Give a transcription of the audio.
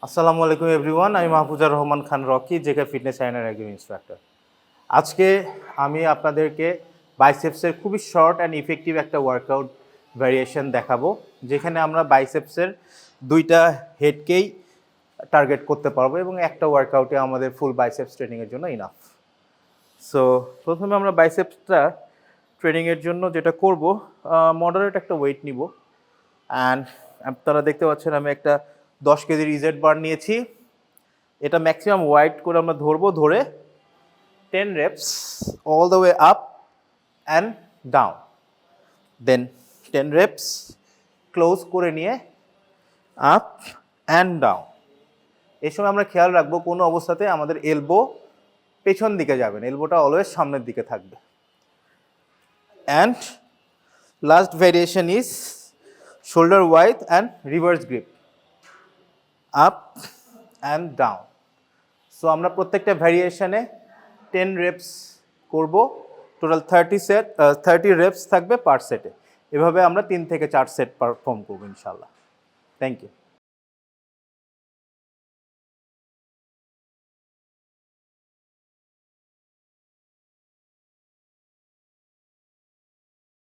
আসসালামু আলাইকুম এভরিওয়ান, আমি Mahfuzar Rahman Khan Rocky, JK fitness and একজন ইনস্ট্রাক্টর। আজকে আমি আপনাদেরকে বাইসেপসের খুবই শর্ট অ্যান্ড ইফেক্টিভ একটা ওয়ার্কআউট ভ্যারিয়েশন দেখাবো, যেখানে আমরা বাইসেপসের দুইটা হেডকেই টার্গেট করতে পারবো এবং একটা ওয়ার্কআউটে আমাদের ফুল বাইসেপস ট্রেনিংয়ের জন্য ইনাফ। সো প্রথমে আমরা বাইসেপসটা ট্রেনিংয়ের জন্য যেটা করব, মডারেট একটা ওয়েট নিব। অ্যান্ড আপনারা দেখতে পাচ্ছেন আমি একটা 10 কেজির ইজেড বার নিয়েছি। এটা ম্যাক্সিমাম ওয়াইড করে আমরা ধরবো, ধরে 10 reps all the way up and down, then 10 reps close করে নিয়ে আপ অ্যান্ড ডাউন। এই সময় আমরা খেয়াল রাখবো কোনো অবস্থাতে আমাদের এলবো পেছন দিকে যাবে না, এলবোটা অলওয়েজ সামনের দিকে থাকবে। And last variation is shoulder wide and reverse grip, up and down. So আমরা প্রত্যেকটা ভ্যারিয়েশনে 10 reps করব, টোটাল 30 reps থাকবে পার সেটে। এভাবে আমরা 3 থেকে 4 সেট পারফর্ম করবো ইনশাল্লাহ। Thank you.